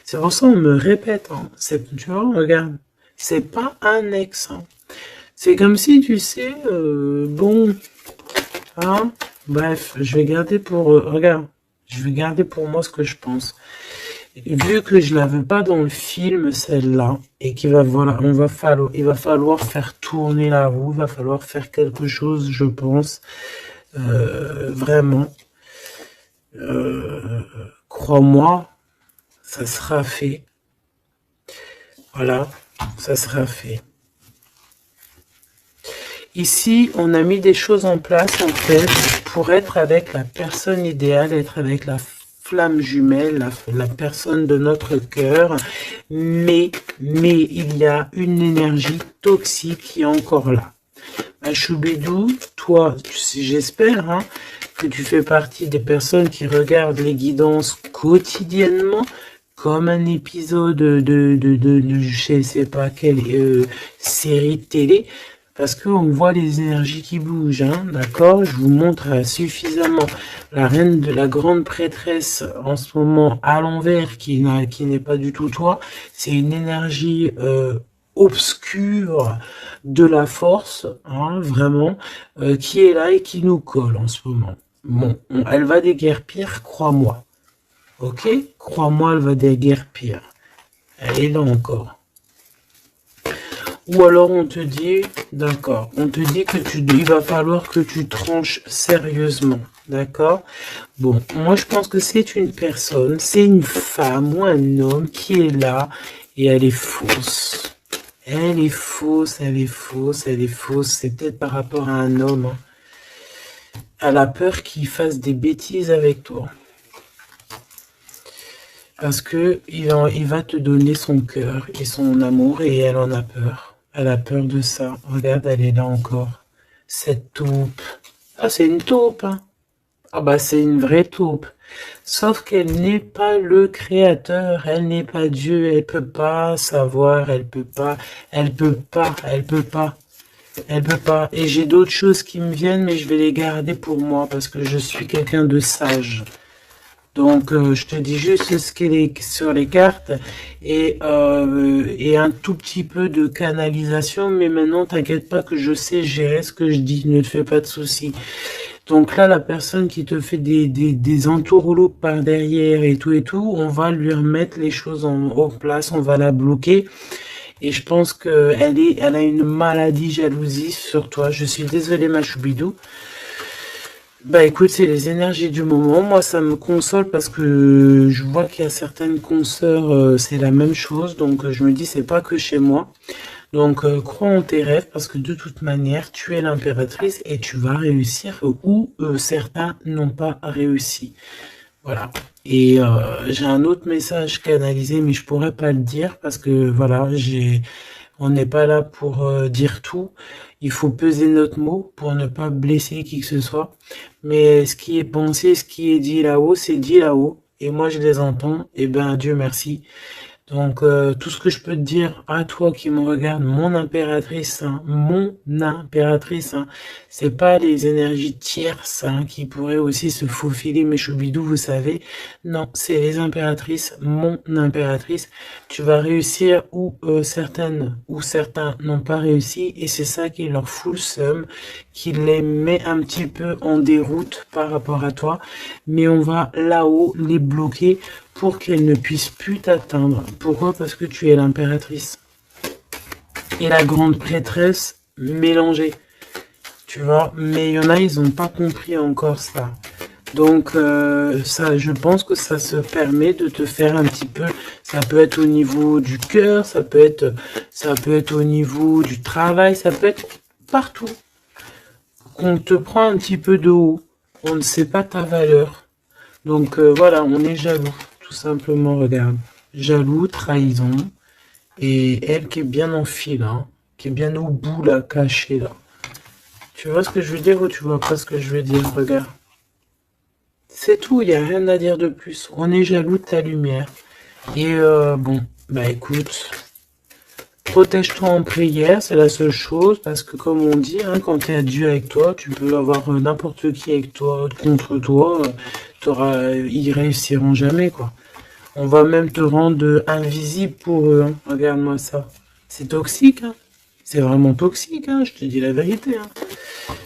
C'est pour ça qu'on me répète, hein. Tu vois, regarde, c'est pas un ex, hein. C'est comme si, tu sais, bon, hein, bref, je vais garder pour... regarde, je vais garder pour moi ce que je pense. Vu que je l'avais pas dans le film, celle-là, et qu'il va, voilà, il va falloir faire tourner la roue, il va falloir faire quelque chose, je pense, vraiment, crois-moi, ça sera fait. Voilà, ça sera fait. Ici, on a mis des choses en place, en fait, pour être avec la personne idéale, être avec la flamme jumelle, la personne de notre cœur. Mais il y a une énergie toxique qui est encore là. Choubidou, toi, j'espère hein, que tu fais partie des personnes qui regardent les guidances quotidiennement, comme un épisode de je ne sais pas quelle série de télé, parce qu'on voit les énergies qui bougent, hein, d'accord? Je vous montre suffisamment la reine de la grande prêtresse en ce moment à l'envers, qui n'est pas du tout toi. C'est une énergie obscure de la force, hein, vraiment, qui est là et qui nous colle en ce moment. Bon, elle va déguerpir, crois-moi. Ok? Crois-moi, elle va déguerpir. Elle est là encore. Ou alors on te dit, d'accord, on te dit que il va falloir que tu tranches sérieusement, d'accord? Bon, moi je pense que c'est une personne, c'est une femme ou un homme qui est là et elle est fausse. Elle est fausse, elle est fausse, elle est fausse. C'est peut-être par rapport à un homme. Hein. Elle a peur qu'il fasse des bêtises avec toi. Parce que il va te donner son cœur et son amour et elle en a peur. Elle a peur de ça. Regarde, elle est là encore. Cette taupe. Ah, c'est une taupe, hein. Ah bah c'est une vraie taupe. Sauf qu'elle n'est pas le créateur, elle n'est pas Dieu, elle peut pas savoir, elle peut pas. Et j'ai d'autres choses qui me viennent, mais je vais les garder pour moi parce que je suis quelqu'un de sage. Donc je te dis juste ce qui est sur les cartes et un tout petit peu de canalisation, mais maintenant t'inquiète pas que je sais gérer ce que je dis, ne te fais pas de soucis. Donc là, la personne qui te fait des entourloupes par derrière et tout, on va lui remettre les choses en place, on va la bloquer. Et je pense elle a une maladie jalousie sur toi. Je suis désolée, ma choubidou. Bah écoute, c'est les énergies du moment. Moi, ça me console parce que je vois qu'il y a certaines consoeurs, c'est la même chose. Donc je me dis, c'est pas que chez moi. Donc, crois en tes rêves parce que de toute manière, tu es l'impératrice et tu vas réussir où certains n'ont pas réussi. Voilà. Et j'ai un autre message canalisé, mais je pourrais pas le dire parce que voilà, on n'est pas là pour dire tout. Il faut peser notre mot pour ne pas blesser qui que ce soit. Mais ce qui est pensé, ce qui est dit là-haut, c'est dit là-haut. Et moi, je les entends. Et ben, Dieu merci. Donc, tout ce que je peux te dire à toi qui me regarde, mon impératrice, hein, c'est pas les énergies tierces hein, qui pourraient aussi se faufiler, mes choubidous, vous savez. Non, c'est les impératrices, mon impératrice. Tu vas réussir où certaines ou certains n'ont pas réussi, et c'est ça qui leur fout le seum, qui les met un petit peu en déroute par rapport à toi. Mais on va là-haut les bloquer pour qu'elle ne puisse plus t'atteindre. Pourquoi? Parce que tu es l'impératrice. Et la grande prêtresse mélangée. Tu vois? Mais il y en a, ils n'ont pas compris encore ça. Donc, ça, je pense que ça se permet de te faire un petit peu... Ça peut être au niveau du cœur, ça peut être au niveau du travail, ça peut être partout. On te prend un petit peu de haut. On ne sait pas ta valeur. Donc, voilà, on est jaloux. Tout simplement, regarde. Jaloux, trahison. Et elle qui est bien en fil, hein, qui est bien au bout, là, cachée, là. Tu vois ce que je veux dire ou tu vois pas ce que je veux dire? Regarde. C'est tout, il n'y a rien à dire de plus. On est jaloux de ta lumière. Et bon, bah écoute, protège-toi en prière, c'est la seule chose, parce que comme on dit, hein, quand tu es Dieu avec toi, tu peux avoir n'importe qui avec toi, contre toi, ils réussiront jamais, quoi. On va même te rendre invisible pour eux. Hein. Regarde-moi ça. C'est toxique. Hein. C'est vraiment toxique. Hein. Je te dis la vérité. Hein.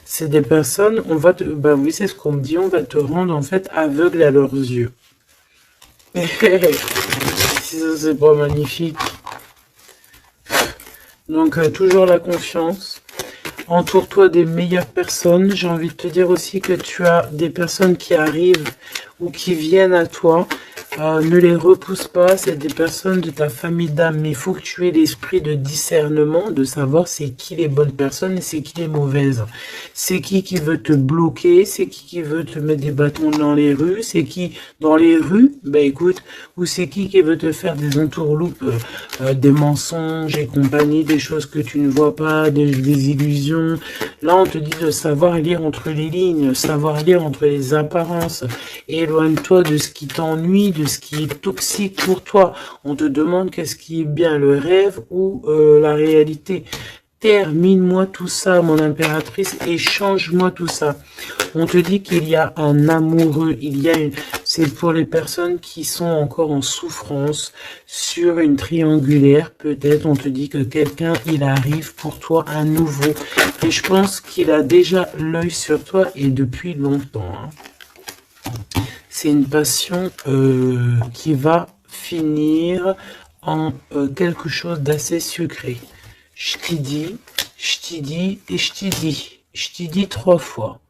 C'est des personnes, on va te... Bah oui, c'est ce qu'on me dit. On va te rendre en fait aveugle à leurs yeux. Si ça, c'est pas magnifique. Donc, toujours la confiance. Entoure-toi des meilleures personnes. J'ai envie de te dire aussi que tu as des personnes qui arrivent ou qui viennent à toi Ne les repousse pas, c'est des personnes de ta famille d'âme, mais il faut que tu aies l'esprit de discernement, de savoir c'est qui les bonnes personnes et c'est qui les mauvaises. C'est qui veut te bloquer, c'est qui veut te mettre des bâtons dans les rues, c'est qui dans les rues, ben écoute, ou c'est qui veut te faire des entourloupes, des mensonges et compagnie, des choses que tu ne vois pas, des illusions. Là, on te dit de savoir lire entre les lignes, savoir lire entre les apparences. Éloigne-toi de ce qui t'ennuie, de ce qui est toxique pour toi. On te demande qu'est-ce qui est bien, le rêve ou la réalité. Termine-moi tout ça, mon impératrice, et change-moi tout ça. On te dit qu'il y a un amoureux, c'est pour les personnes qui sont encore en souffrance, sur une triangulaire, peut-être, on te dit que quelqu'un, il arrive pour toi à nouveau. Et je pense qu'il a déjà l'œil sur toi, et depuis longtemps, hein. C'est une passion qui va finir en quelque chose d'assez sucré. Je t'y dis, je t'y dis et je t'y dis. Je t'y dis 3 fois.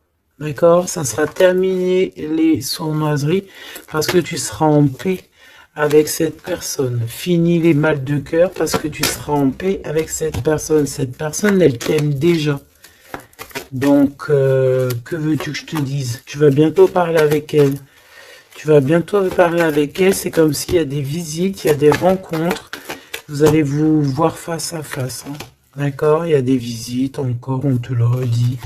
D'accord? Ça sera terminé les sournoiseries parce que tu seras en paix avec cette personne. Fini les mal de cœur parce que tu seras en paix avec cette personne. Cette personne, elle t'aime déjà. Donc, que veux-tu que je te dise? Tu vas bientôt parler avec elle. Tu vas bientôt parler avec elle. C'est comme s'il y a des visites, il y a des rencontres. Vous allez vous voir face à face. Hein. D'accord? Il y a des visites encore, on te le redit.